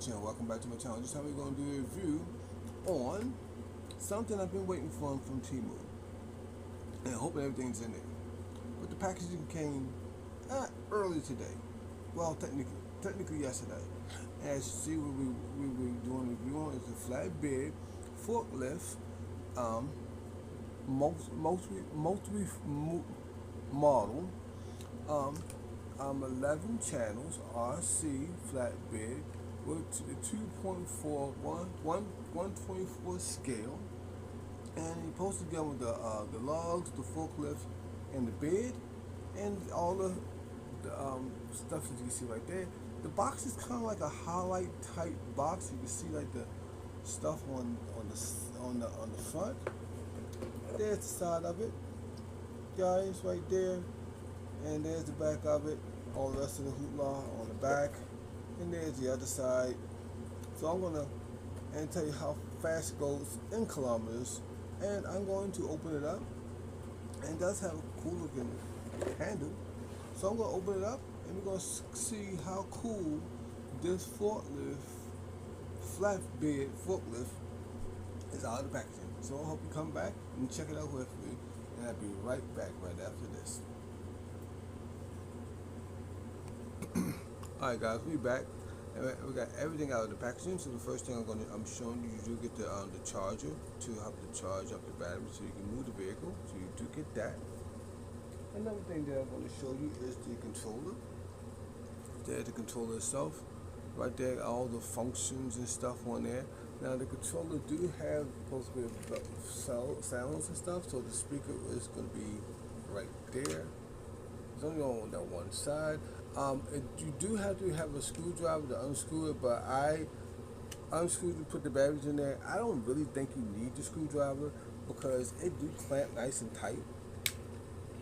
channel. Welcome back to my channel. This time we're going to do a review on something I've been waiting for from Temu, and hoping everything's in there. But the packaging came early today. Well, technically yesterday. And as you see, what we were doing a review on is the flatbed forklift multi model. 11 channels RC flatbed with a 2.4 124 scale, and he pulls together the logs, the forklift, and the bed, and all the stuff that you can see right there. The box is kind of like a highlight type box. You can see like the stuff on the front. There's the side of it, guys, right there. And there's the back of it, all the rest of the hoopla on the back, and there's the other side. So I'm gonna tell you how fast it goes in kilometers, and I'm going to open it up, and it does have a cool looking handle. So I'm gonna open it up, and we're gonna see how cool this flatbed forklift is out of the packaging. So I hope you come back and check it out with me, and I'll be right back right after this. Alright guys, we back, and we got everything out of the packaging. So the first thing I'm showing you, you do get the charger to help to charge up the battery so you can move the vehicle. So you do get that. Another thing that I'm going to show you is the controller. There's the controller itself. Right there, all the functions and stuff on there. Now the controller do have supposed to be sounds and stuff, so the speaker is going to be right there. It's only on that one side. You do have to have a screwdriver to unscrew it, but I unscrewed to put the batteries in there. I don't really think you need the screwdriver because it do clamp nice and tight.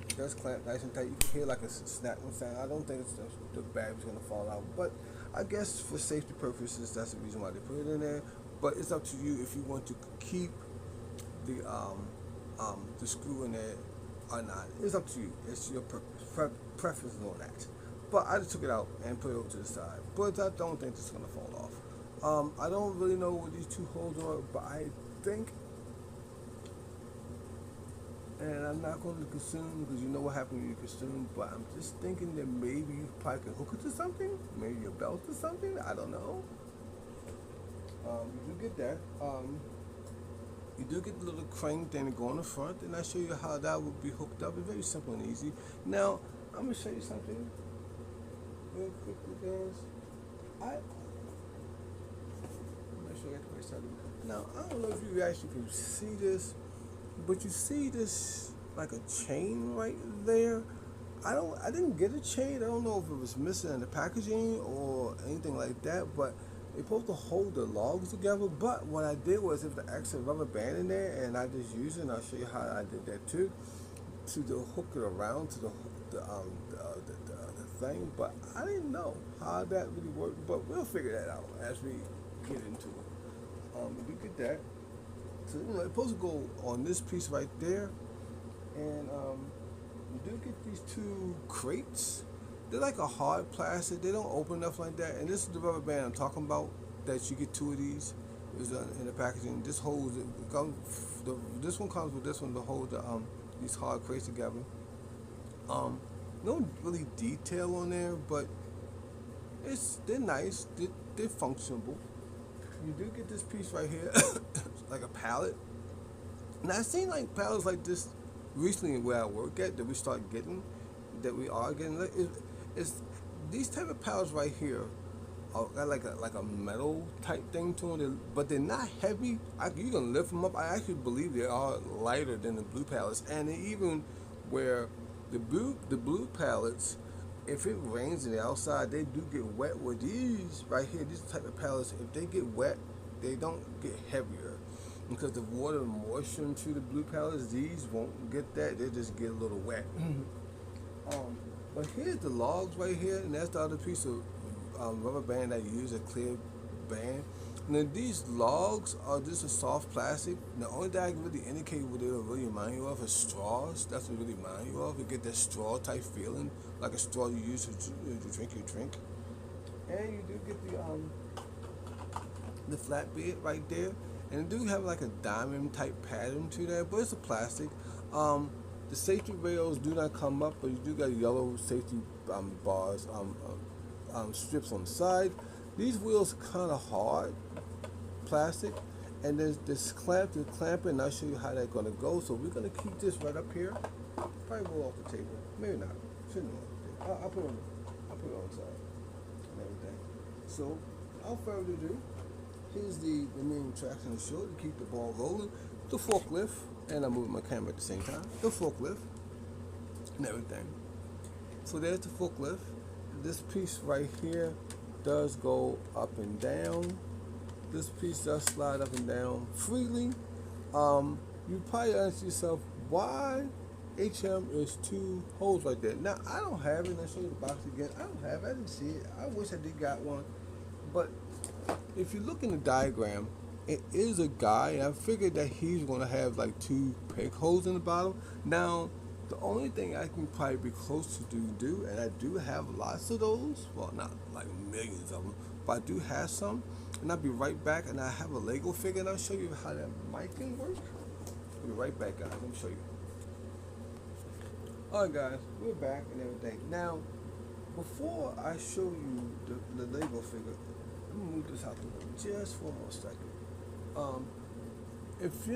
It does clamp nice and tight. You can hear like a snapping sound. I don't think the battery's gonna fall out, but I guess for safety purposes, that's the reason why they put it in there. But it's up to you if you want to keep the screw in there or not. It's up to you. It's your preference on that. But I just took it out and put it over to the side. But I don't think it's gonna fall off. I don't really know what these two holes are, but I think, and I'm not going to consume because you know what happens when you consume. But I'm just thinking that maybe you probably can hook it to something, maybe a belt or something. I don't know. You do get that. You do get the little crane thing to go on the front, and I'll show you how that would be hooked up. It's very simple and easy. Now, I'm going to show you something real quickly, guys. I'm not sure I got the right side. Now, I don't know if you actually can see this, but you see this like a chain right there. I didn't get a chain. I don't know if it was missing in the packaging or anything like that, but it's supposed to hold the logs together. But what I did was if the extra rubber band in there, and I just used it, and I'll show you how I did that too, to hook it around to the thing. But I didn't know how that really worked, but we'll figure that out as we get into it. You get that. So you know, it's supposed to go on this piece right there, and you do get these two crates. They're like a hard plastic. They don't open up like that. And this is the rubber band I'm talking about. That you get two of these is in the packaging. This holds it. This one comes with this one to hold these hard crates together. No really detail on there, but they're nice. They're functional. You do get this piece right here, like a pallet. And I've seen like pallets like this recently where I work at that we are getting. It's these type of pallets right here are got like a metal type thing to them, but they're not heavy. You can lift them up. I actually believe they are lighter than the blue pallets, and even where the blue pallets, if it rains in the outside, they do get wet. With these right here, these type of pallets, if they get wet, they don't get heavier because the water and moisture into the blue pallets. These won't get that. They just get a little wet. But here's the logs right here, and that's the other piece of rubber band that you use, a clear band. Now these logs are just a soft plastic. The only thing I can really indicate what they will really remind you of is straws. That's what really remind you of. You get that straw type feeling, like a straw you use to drink your drink. And you do get the the flatbed right there, and it do have like a diamond type pattern to that, but it's a plastic. Um, the safety rails do not come up, but you do got yellow safety bars, strips on the side. These wheels kind of hard, plastic, and there's this clamp to clamp it, and I'll show you how that's gonna go. So we're gonna keep this right up here. Probably roll off the table, maybe not. Shouldn't roll off the table. I'll put it on the side and everything. So without further ado, here's the main traction show to keep the ball rolling. The forklift, and I'm moving my camera at the same time. The forklift and everything. So there's the forklift. This piece right here does go up and down. This piece does slide up and down freely. You probably ask yourself, why HM is two holes right there? Now, I don't have it. Let's show you the box again. I don't have it. I didn't see it. I wish I did got one. But if you look in the diagram, it is a guy, and I figured that he's going to have like two peg holes in the bottom. Now, the only thing I can probably be close to do, and I do have lots of those, well, not like millions of them, but I do have some, and I'll be right back, and I have a Lego figure, and I'll show you how that mic can work. I'll be right back, guys. Let me show you. Alright, guys, we're back and everything. Now, before I show you the Lego figure, let me move this out the way just for a more second. If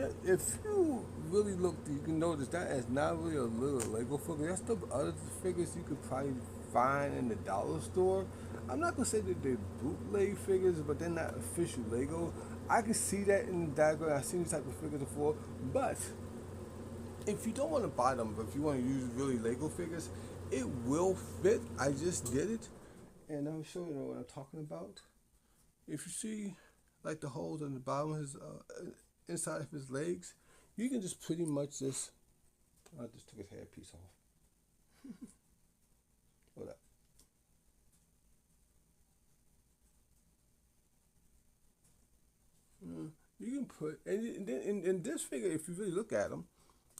you really look, you can notice that is not really a little Lego figure. That's the other figures you could probably find in the dollar store. I'm not gonna say that they're bootleg figures, but they're not official Lego. I can see that in the diagram. I've seen these type of figures before, but if you don't want to buy them, but if you want to use really Lego figures, it will fit. I just did it, and I'll show you what I'm talking about. If you see like the holes in the bottom of his inside of his legs, you can just pretty much just, I just took his hair piece off. Hold up. You can put, and then in this figure, if you really look at him,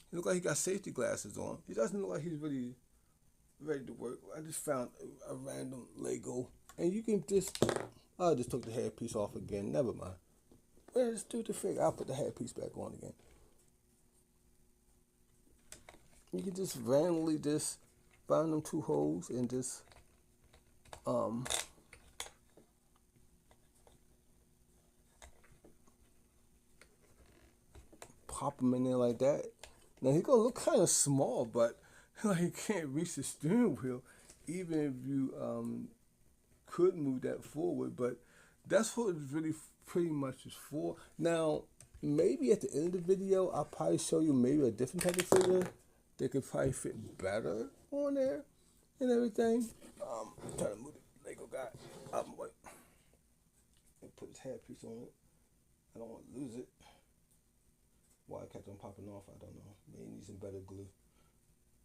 he looks like he got safety glasses on. He doesn't look like he's really ready to work. I just found a random Lego, and you can just, I just took the hair piece off again. Never mind. Well, let's do the figure. I'll put the hair piece back on again. You can just randomly just find them two holes and just pop them in there like that. Now he's gonna look kind of small, but like he can't reach the steering wheel, even if you could move that forward. But that's what it's really pretty much is for. Now, maybe at the end of the video, I'll probably show you maybe a different type of figure that could probably fit better on there and everything. I'm trying to move the Lego guy out of my way and put his head piece on it. I don't want to lose it. Why it kept on popping off, I don't know. Maybe need some better glue.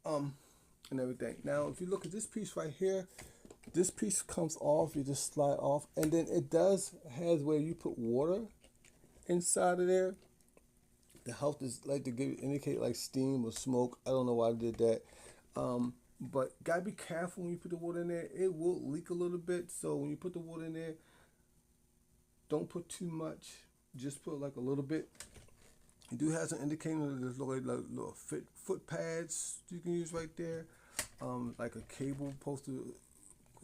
And everything. Now, if you look at this piece right here, this piece comes off, you just slide off, and then it does has where you put water inside of there. The help is like to indicate like steam or smoke. I don't know why I did that. But gotta be careful when you put the water in there. It will leak a little bit. So when you put the water in there, don't put too much. Just put like a little bit. You do have some indicators. There's like little foot pads you can use right there. Like a cable posted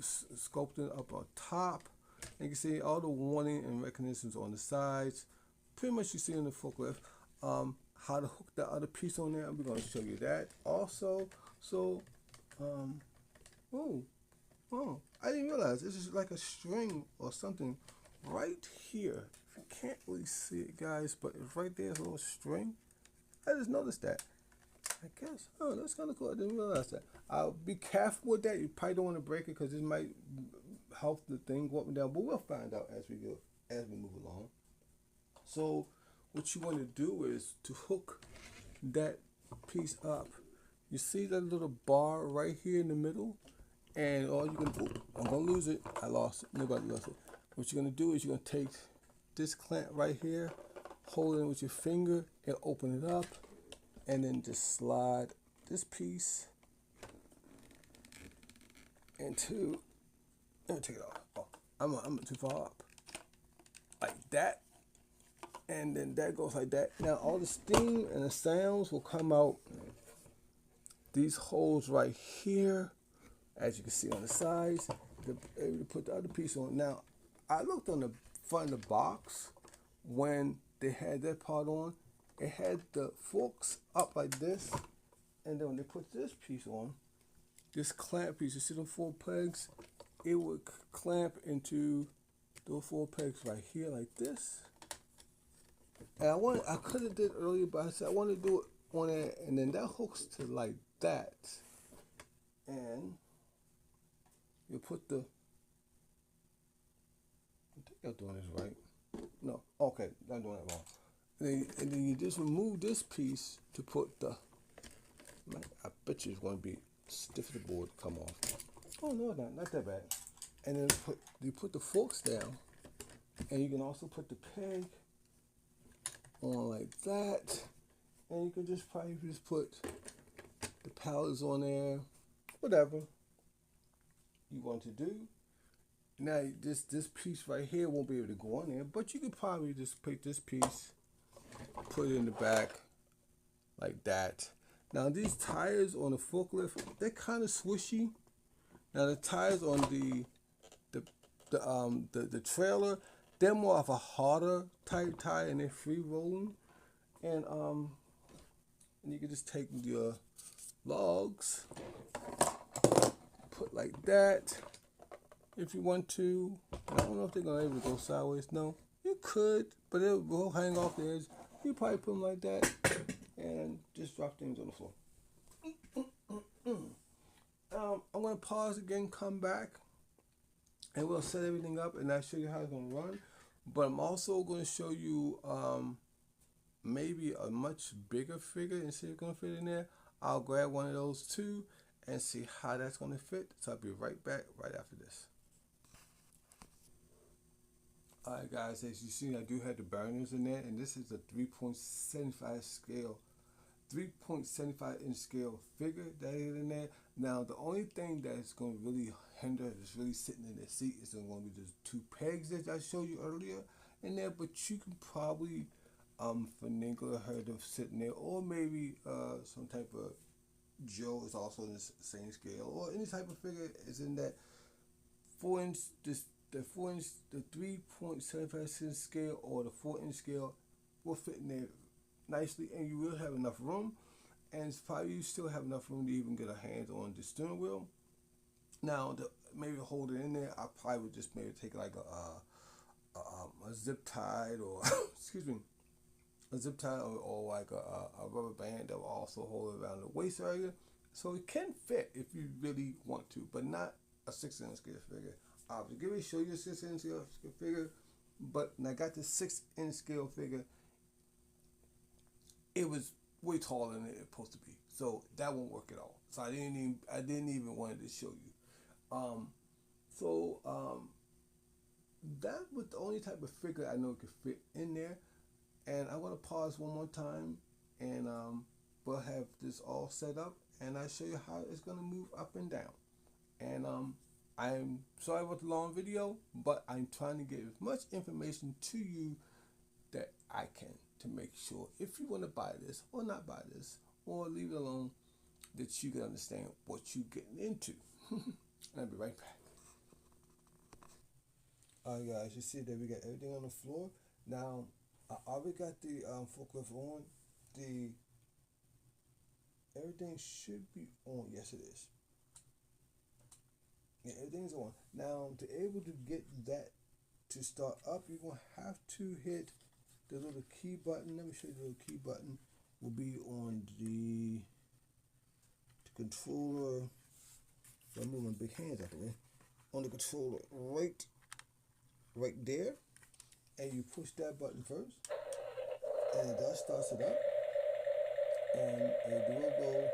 sculpted up on top. And you can see all the warning and mechanisms on the sides. Pretty much you see in the forklift. How to hook the other piece on there. I'm going to show you that also. So, I didn't realize this is like a string or something right here. If you can't really see it, guys, but it's right there, a little string. I just noticed that. I guess. Oh, that's kind of cool. I didn't realize that. I'll be careful with that. You probably don't want to break it because it might help the thing go up and down. But we'll find out as we go, as we move along. So, what you want to do is to hook that piece up. You see that little bar right here in the middle, and all you're gonna do, I'm gonna lose it. I lost it. Nobody lost it. What you're gonna do is you're gonna take this clamp right here, hold it with your finger, and open it up, and then just slide this piece into. Let me take it off. Oh, I'm too far up. like that, and then that goes like that. Now all the steam and the sounds will come out these holes right here, as you can see on the sides. Able to put the other piece on. Now I looked on the front of the box when they had that part on. It had the forks up like this, and then when they put this piece on, this clamp piece, you see the 4 pegs, it would clamp into those 4 pegs right here like this. And I could have did earlier, but I said I want to do it on it, and then that hooks to like that, and you put the. I think I'm doing this right. No, okay, I'm doing it wrong. And then you just remove this piece to put the. I bet you it's going to be stiff the board to come off. Oh no, not that bad. And then you put the forks down, and you can also put the peg on like that, and you can just probably just put the pallets on there, whatever you want to do. Now this piece right here won't be able to go on there, but you could probably just pick this piece, put it in the back like that. Now these tires on the forklift, they're kind of swishy. Now the tires on the trailer, they're more of a harder type tire, and they're free rolling. And you can just take your logs, put like that if you want to. I don't know if they're gonna able to go sideways. No, you could, but it will hang off the edge. You probably put them like that and just drop things on the floor. I'm gonna pause again, come back, and we'll set everything up, and I'll show you how it's gonna run. But I'm also gonna show you maybe a much bigger figure and see if it's gonna fit in there. I'll grab one of those too and see how that's gonna fit. So I'll be right back right after this. Alright guys, as you see, I do have the burners in there, and this is a 3.75 scale, 3.75 inch scale figure that is in there. Now the only thing that's going to really hinder, that's really sitting in the seat, is going to be the 2 pegs that I showed you earlier in there. But you can probably finagle her to sit in there, or maybe some type of Joe is also in the same scale, or any type of figure is in that 4 inch. The 4 inch, the 3.75 inch scale or the 4 inch scale will fit in there nicely, and you will have enough room, and it's probably you still have enough room to even get a hand on the steering wheel. Now maybe hold it in there, I probably would just maybe take like a zip tied, or excuse me, a zip tie, or like a rubber band that will also hold it around the waist area, so it can fit if you really want to, but not a 6 inch scale figure. I'll give me show you a 6 inch scale figure, but when I got the 6 inch scale figure, it was way taller than it's supposed to be, so that won't work at all. So I didn't even want to show you. That was the only type of figure I know could fit in there. And I'm gonna pause one more time, and we'll have this all set up, and I'll show you how it's gonna move up and down. And I'm sorry about the long video, but I'm trying to get as much information to you that I can, to make sure if you want to buy this or not buy this, or leave it alone, that you can understand what you're getting into. And I'll be right back. Alright guys, you see that we got everything on the floor. Now I already got the forklift on. Everything should be on. Yes, it is. Yeah, everything's on. Now, to able to get that to start up, you're going to have to hit the little key button. Let me show you the little key button. Will be on the controller. So I'm moving my big hands out the way. On the controller, right there. And you push that button first. And that starts it up. And it will go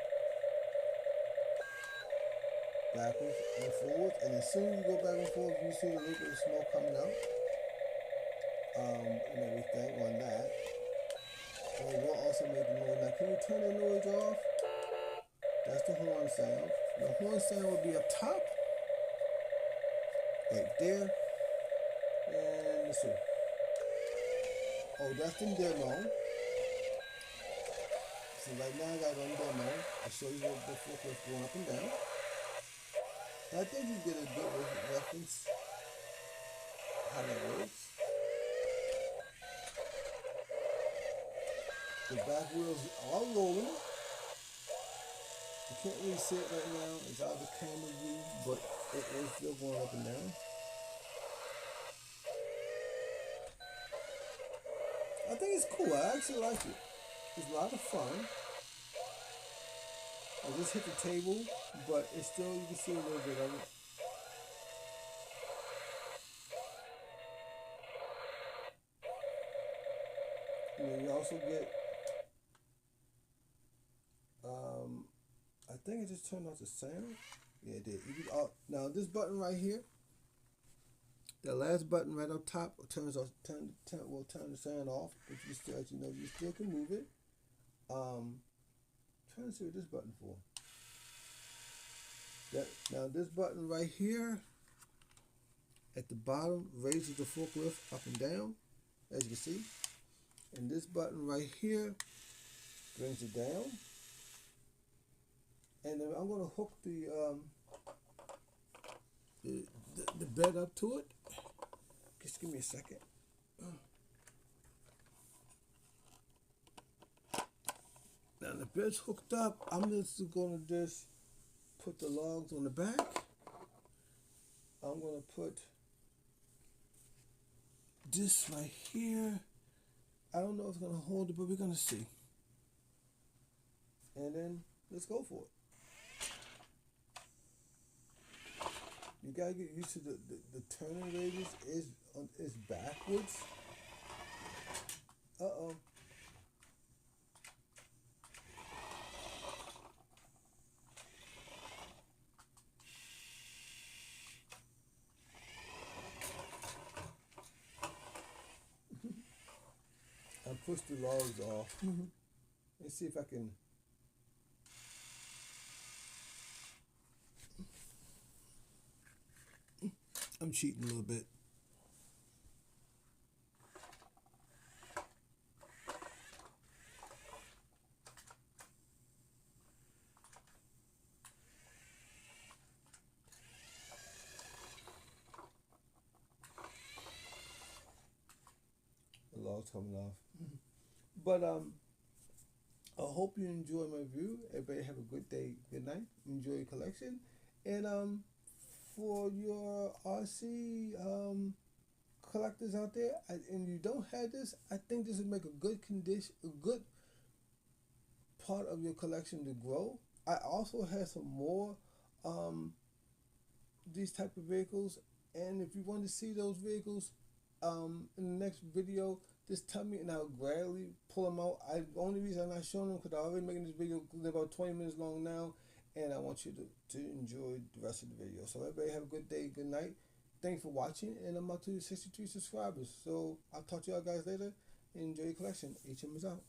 backwards and forwards, and as soon as you go back and forth, you see a little bit of smoke coming out, and everything on that. And it will also make the noise. Now, can you turn the noise off? That's the horn sound. The horn sound will be up top, right there. And let's see. Oh, that's in demo. So right now I got it on demo. I'll show you what the forklift going up and down. I think you get a good reference how that works. The back wheels are rolling. You can't really see it right now. It's out of the camera view, but it is still going up and down. I think it's cool. I actually like it. It's a lot of fun. I just hit the table, but it's still, you can see a little bit of it. And then you also get, I think it just turned off the sound. Yeah, it did. Now this button right here, the last button right up top will turn the sound off, but you still, as you know, you still can move it. Trying to see what this button for. Now this button right here at the bottom raises the forklift up and down, as you can see. And this button right here brings it down. And then I'm gonna hook the bed up to it. Just give me a second. Now the bed's hooked up. I'm just gonna put the logs on the back. I'm gonna put this right here. I don't know if it's gonna hold it, but we're gonna see. And then let's go for it. You gotta get used to the turning radius is backwards. Uh-oh. I pushed the logs off. Let's see if I can. I'm cheating a little bit. The log's coming off. But I hope you enjoy my review. Everybody have a good day, good night. Enjoy your collection. And for your RC collectors out there, and you don't have this, I think this would make a good part of your collection to grow. I also have some more these type of vehicles, and if you want to see those vehicles in the next video, just tell me and I'll gladly pull them out. The only reason I'm not showing them because I'm already making this video about 20 minutes long now, and I want you to enjoy the rest of the video. So everybody have a good day, good night. Thanks for watching, and I'm up to 63 subscribers. So I'll talk to y'all guys later. Enjoy your collection. HM is out.